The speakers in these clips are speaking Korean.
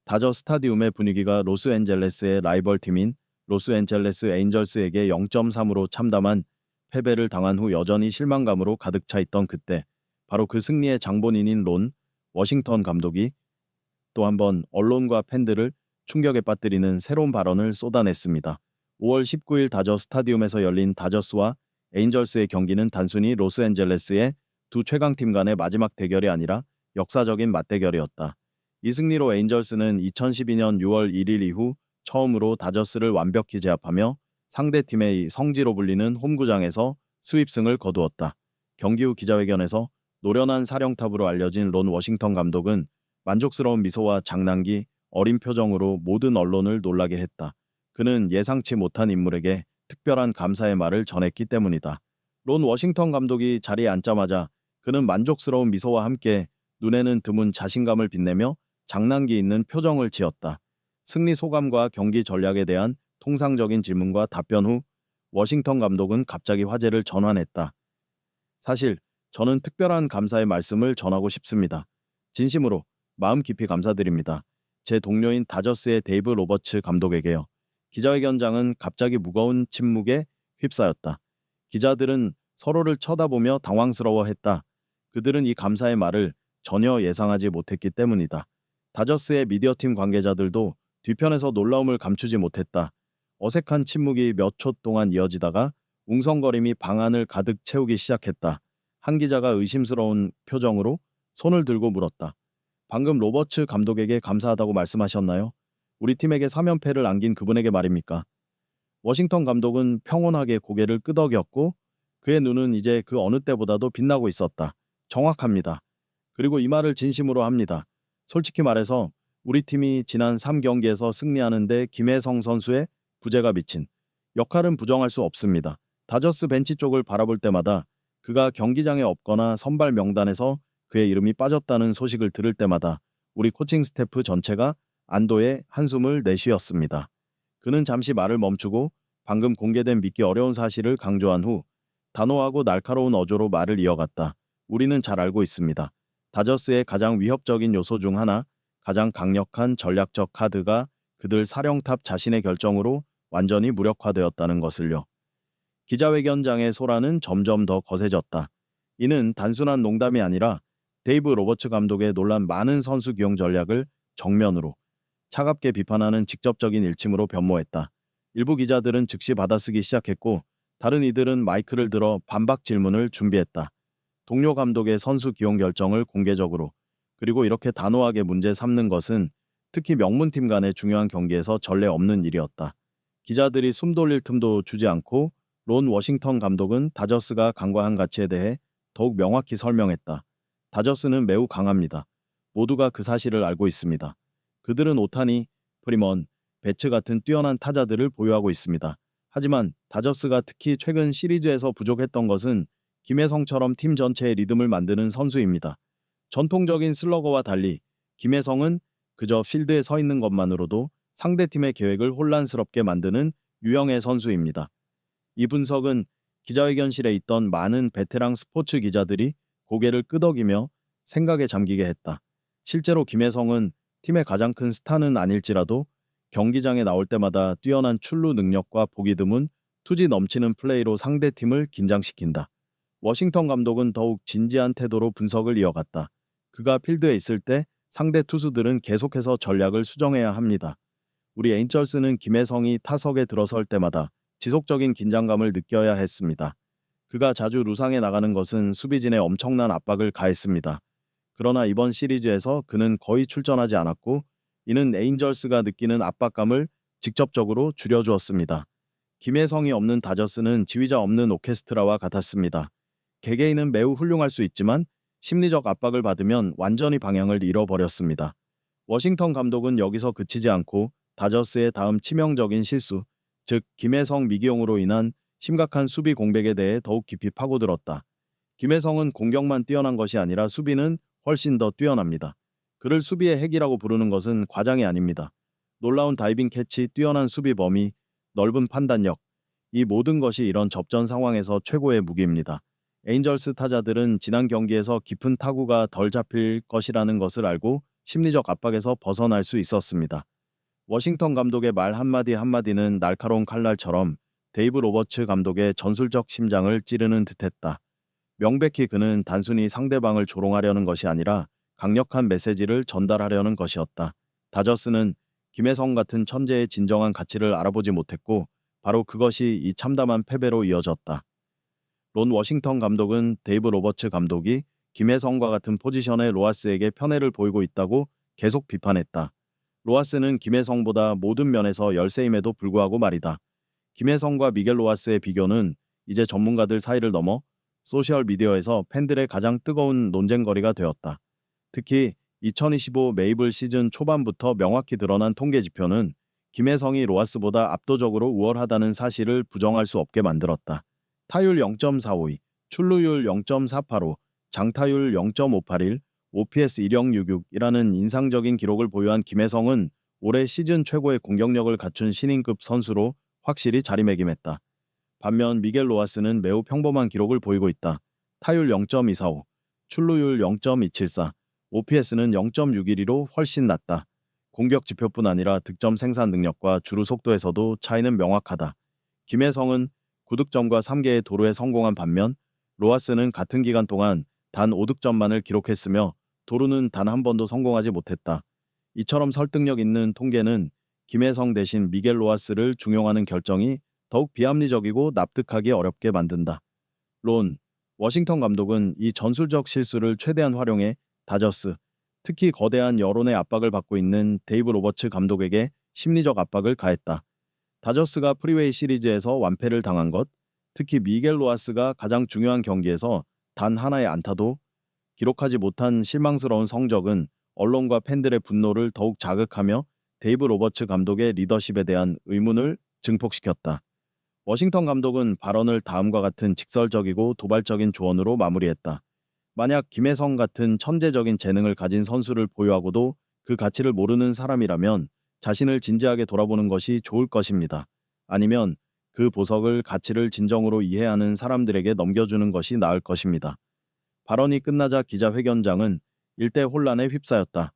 다저 스타디움의 분위기가 로스앤젤레스의 라이벌 팀인 로스앤젤레스 에인절스에게 0.3으로 참담한 패배를 당한 후 여전히 실망감으로 가득 차 있던 그때, 바로 그 승리의 장본인인 론 워싱턴 감독이 또 한 번 언론과 팬들을 충격에 빠뜨리는 새로운 발언을 쏟아냈습니다. 5월 19일 다저 스타디움에서 열린 다저스와 에인절스의 경기는 단순히 로스앤젤레스의 두 최강팀 간의 마지막 대결이 아니라 역사적인 맞대결이었다. 이 승리로 에인절스는 2012년 6월 1일 이후 처음으로 다저스를 완벽히 제압하며 상대팀의 성지로 불리는 홈구장에서 스윕승을 거두었다. 경기 후 기자회견에서 노련한 사령탑으로 알려진 론 워싱턴 감독은 만족스러운 미소와 장난기, 어린 표정으로 모든 언론을 놀라게 했다. 그는 예상치 못한 인물에게 특별한 감사의 말을 전했기 때문이다. 론 워싱턴 감독이 자리에 앉자마자 그는 만족스러운 미소와 함께 눈에는 드문 자신감을 빛내며 장난기 있는 표정을 지었다. 승리 소감과 경기 전략에 대한 통상적인 질문과 답변 후 워싱턴 감독은 갑자기 화제를 전환했다. 사실 저는 특별한 감사의 말씀을 전하고 싶습니다. 진심으로 마음 깊이 감사드립니다. 제 동료인 다저스의 데이브 로버츠 감독에게요. 기자회견장은 갑자기 무거운 침묵에 휩싸였다. 기자들은 서로를 쳐다보며 당황스러워했다. 그들은 이 감사의 말을 전혀 예상하지 못했기 때문이다. 다저스의 미디어팀 관계자들도 뒤편에서 놀라움을 감추지 못했다. 어색한 침묵이 몇 초 동안 이어지다가 웅성거림이 방 안을 가득 채우기 시작했다. 한 기자가 의심스러운 표정으로 손을 들고 물었다. 방금 로버츠 감독에게 감사하다고 말씀하셨나요? 우리 팀에게 3연패를 안긴 그분에게 말입니까? 워싱턴 감독은 평온하게 고개를 끄덕였고 그의 눈은 이제 그 어느 때보다도 빛나고 있었다. 정확합니다. 그리고 이 말을 진심으로 합니다. 솔직히 말해서 우리 팀이 지난 3경기에서 승리하는데 김혜성 선수의 부재가 미친 역할은 부정할 수 없습니다. 다저스 벤치 쪽을 바라볼 때마다 그가 경기장에 없거나 선발 명단에서 그의 이름이 빠졌다는 소식을 들을 때마다 우리 코칭 스태프 전체가 안도의 한숨을 내쉬었습니다. 그는 잠시 말을 멈추고 방금 공개된 믿기 어려운 사실을 강조한 후 단호하고 날카로운 어조로 말을 이어갔다. 우리는 잘 알고 있습니다. 다저스의 가장 위협적인 요소 중 하나, 가장 강력한 전략적 카드가 그들 사령탑 자신의 결정으로 완전히 무력화되었다는 것을요. 기자회견장의 소란은 점점 더 거세졌다. 이는 단순한 농담이 아니라 데이브 로버츠 감독의 논란 많은 선수 기용 전략을 정면으로 차갑게 비판하는 직접적인 일침으로 변모했다. 일부 기자들은 즉시 받아쓰기 시작했고 다른 이들은 마이크를 들어 반박 질문을 준비했다. 동료 감독의 선수 기용 결정을 공개적으로 그리고 이렇게 단호하게 문제 삼는 것은 특히 명문팀 간의 중요한 경기에서 전례 없는 일이었다. 기자들이 숨 돌릴 틈도 주지 않고 론 워싱턴 감독은 다저스가 강과한 가치에 대해 더욱 명확히 설명했다. 다저스는 매우 강합니다. 모두가 그 사실을 알고 있습니다. 그들은 오타니, 프리먼, 배츠 같은 뛰어난 타자들을 보유하고 있습니다. 하지만 다저스가 특히 최근 시리즈에서 부족했던 것은 김혜성처럼 팀 전체의 리듬을 만드는 선수입니다. 전통적인 슬러거와 달리 김혜성은 그저 필드에 서 있는 것만으로도 상대팀의 계획을 혼란스럽게 만드는 유형의 선수입니다. 이 분석은 기자회견실에 있던 많은 베테랑 스포츠 기자들이 고개를 끄덕이며 생각에 잠기게 했다. 실제로 김혜성은 팀의 가장 큰 스타는 아닐지라도 경기장에 나올 때마다 뛰어난 출루 능력과 보기 드문 투지 넘치는 플레이로 상대팀을 긴장시킨다. 워싱턴 감독은 더욱 진지한 태도로 분석을 이어갔다. 그가 필드에 있을 때 상대 투수들은 계속해서 전략을 수정해야 합니다. 우리 에인절스는 김혜성이 타석에 들어설 때마다 지속적인 긴장감을 느껴야 했습니다. 그가 자주 루상에 나가는 것은 수비진에 엄청난 압박을 가했습니다. 그러나 이번 시리즈에서 그는 거의 출전하지 않았고 이는 에인절스가 느끼는 압박감을 직접적으로 줄여주었습니다. 김혜성이 없는 다저스는 지휘자 없는 오케스트라와 같았습니다. 개개인은 매우 훌륭할 수 있지만 심리적 압박을 받으면 완전히 방향을 잃어버렸습니다. 워싱턴 감독은 여기서 그치지 않고 다저스의 다음 치명적인 실수, 즉 김혜성 미기용으로 인한 심각한 수비 공백에 대해 더욱 깊이 파고들었다. 김혜성은 공격만 뛰어난 것이 아니라 수비는 훨씬 더 뛰어납니다. 그를 수비의 핵이라고 부르는 것은 과장이 아닙니다. 놀라운 다이빙 캐치, 뛰어난 수비 범위, 넓은 판단력, 이 모든 것이 이런 접전 상황에서 최고의 무기입니다. 에인절스 타자들은 지난 경기에서 깊은 타구가 덜 잡힐 것이라는 것을 알고 심리적 압박에서 벗어날 수 있었습니다. 워싱턴 감독의 말 한마디 한마디는 날카로운 칼날처럼 데이브 로버츠 감독의 전술적 심장을 찌르는 듯했다. 명백히 그는 단순히 상대방을 조롱하려는 것이 아니라 강력한 메시지를 전달하려는 것이었다. 다저스는 김혜성 같은 천재의 진정한 가치를 알아보지 못했고 바로 그것이 이 참담한 패배로 이어졌다. 론 워싱턴 감독은 데이브 로버츠 감독이 김혜성과 같은 포지션의 로하스에게 편애를 보이고 있다고 계속 비판했다. 로하스는 김혜성보다 모든 면에서 열세임에도 불구하고 말이다. 김혜성과 미겔 로하스의 비교는 이제 전문가들 사이를 넘어 소셜미디어에서 팬들의 가장 뜨거운 논쟁거리가 되었다. 특히 2025 메이블 시즌 초반부터 명확히 드러난 통계 지표는 김혜성이 로하스보다 압도적으로 우월하다는 사실을 부정할 수 없게 만들었다. 타율 0.452, 출루율 0.485, 장타율 0.581, OPS 1.66이라는 인상적인 기록을 보유한 김혜성은 올해 시즌 최고의 공격력을 갖춘 신인급 선수로 확실히 자리매김했다. 반면 미겔 로하스는 매우 평범한 기록을 보이고 있다. 타율 0.245, 출루율 0.274, OPS는 0.612로 훨씬 낮다. 공격 지표뿐 아니라 득점 생산 능력과 주루 속도에서도 차이는 명확하다. 김혜성은 9득점과 3개의 도루에 성공한 반면 로하스는 같은 기간 동안 단 5득점만을 기록했으며 도루는 단 한 번도 성공하지 못했다. 이처럼 설득력 있는 통계는 김혜성 대신 미겔 로하스를 중용하는 결정이 더욱 비합리적이고 납득하기 어렵게 만든다. 론, 워싱턴 감독은 이 전술적 실수를 최대한 활용해 다저스, 특히 거대한 여론의 압박을 받고 있는 데이브 로버츠 감독에게 심리적 압박을 가했다. 다저스가 프리웨이 시리즈에서 완패를 당한 것, 특히 미겔 로하스가 가장 중요한 경기에서 단 하나의 안타도 기록하지 못한 실망스러운 성적은 언론과 팬들의 분노를 더욱 자극하며 데이브 로버츠 감독의 리더십에 대한 의문을 증폭시켰다. 워싱턴 감독은 발언을 다음과 같은 직설적이고 도발적인 조언으로 마무리했다. 만약 김혜성 같은 천재적인 재능을 가진 선수를 보유하고도 그 가치를 모르는 사람이라면 자신을 진지하게 돌아보는 것이 좋을 것입니다. 아니면 그 보석을 가치를 진정으로 이해하는 사람들에게 넘겨주는 것이 나을 것입니다. 발언이 끝나자 기자회견장은 일대 혼란에 휩싸였다.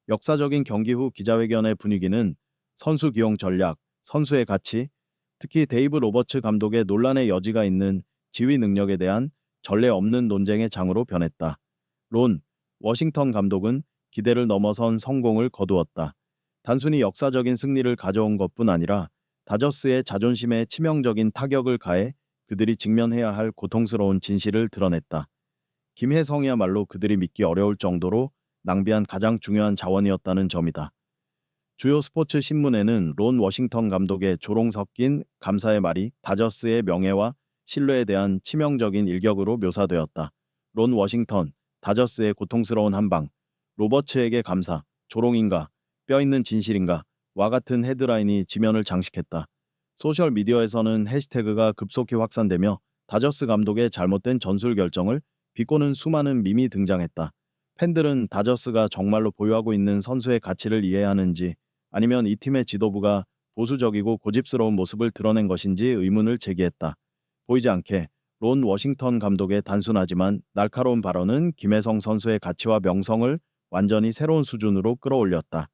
역사적인 경기 후 기자회견의 분위기는 선수 기용 전략, 선수의 가치, 특히 데이브 로버츠 감독의 논란의 여지가 있는 지휘 능력에 대한 전례 없는 논쟁의 장으로 변했다. 론, 워싱턴 감독은 기대를 넘어선 성공을 거두었다. 단순히 역사적인 승리를 가져온 것뿐 아니라 다저스의 자존심에 치명적인 타격을 가해 그들이 직면해야 할 고통스러운 진실을 드러냈다. 김혜성이야말로 그들이 믿기 어려울 정도로 낭비한 가장 중요한 자원이었다는 점이다. 주요 스포츠 신문에는 론 워싱턴 감독의 조롱 섞인 감사의 말이 다저스의 명예와 신뢰에 대한 치명적인 일격으로 묘사되었다. 론 워싱턴, 다저스의 고통스러운 한방, 로버츠에게 감사, 조롱인가, 뼈있는 진실인가, 와 같은 헤드라인이 지면을 장식했다. 소셜미디어에서는 해시태그가 급속히 확산되며 다저스 감독의 잘못된 전술 결정을 비꼬는 수많은 밈이 등장했다. 팬들은 다저스가 정말로 보유하고 있는 선수의 가치를 이해하는지 아니면 이 팀의 지도부가 보수적이고 고집스러운 모습을 드러낸 것인지 의문을 제기했다. 보이지 않게 론 워싱턴 감독의 단순하지만 날카로운 발언은 김혜성 선수의 가치와 명성을 완전히 새로운 수준으로 끌어올렸다.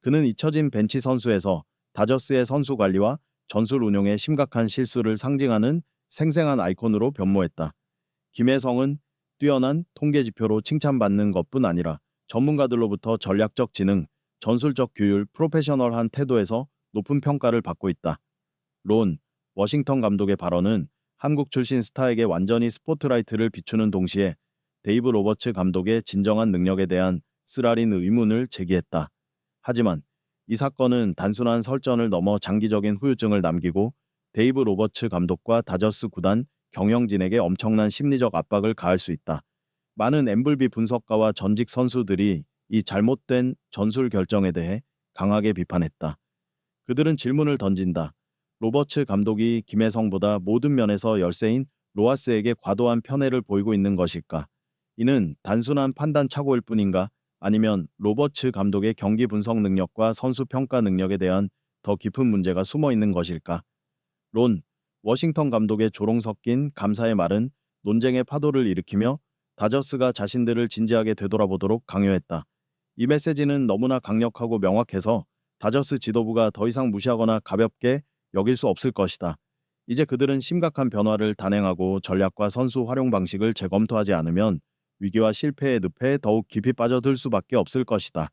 그는 잊혀진 벤치 선수에서 다저스의 선수 관리와 전술 운용의 심각한 실수를 상징하는 생생한 아이콘으로 변모했다. 김혜성은 뛰어난 통계 지표로 칭찬받는 것뿐 아니라 전문가들로부터 전략적 지능, 전술적 규율, 프로페셔널한 태도에서 높은 평가를 받고 있다. 론, 워싱턴 감독의 발언은 한국 출신 스타에게 완전히 스포트라이트를 비추는 동시에 데이브 로버츠 감독의 진정한 능력에 대한 쓰라린 의문을 제기했다. 하지만 이 사건은 단순한 설전을 넘어 장기적인 후유증을 남기고 데이브 로버츠 감독과 다저스 구단 경영진에게 엄청난 심리적 압박을 가할 수 있다. 많은 엠블비 분석가와 전직 선수들이 이 잘못된 전술 결정에 대해 강하게 비판했다. 그들은 질문을 던진다. 로버츠 감독이 김혜성보다 모든 면에서 열세인 로하스에게 과도한 편애를 보이고 있는 것일까? 이는 단순한 판단 착오일 뿐인가? 아니면 로버츠 감독의 경기 분석 능력과 선수 평가 능력에 대한 더 깊은 문제가 숨어 있는 것일까? 론, 워싱턴 감독의 조롱 섞인 감사의 말은 논쟁의 파도를 일으키며 다저스가 자신들을 진지하게 되돌아보도록 강요했다. 이 메시지는 너무나 강력하고 명확해서 다저스 지도부가 더 이상 무시하거나 가볍게 여길 수 없을 것이다. 이제 그들은 심각한 변화를 단행하고 전략과 선수 활용 방식을 재검토하지 않으면 위기와 실패의 늪에 더욱 깊이 빠져들 수밖에 없을 것이다.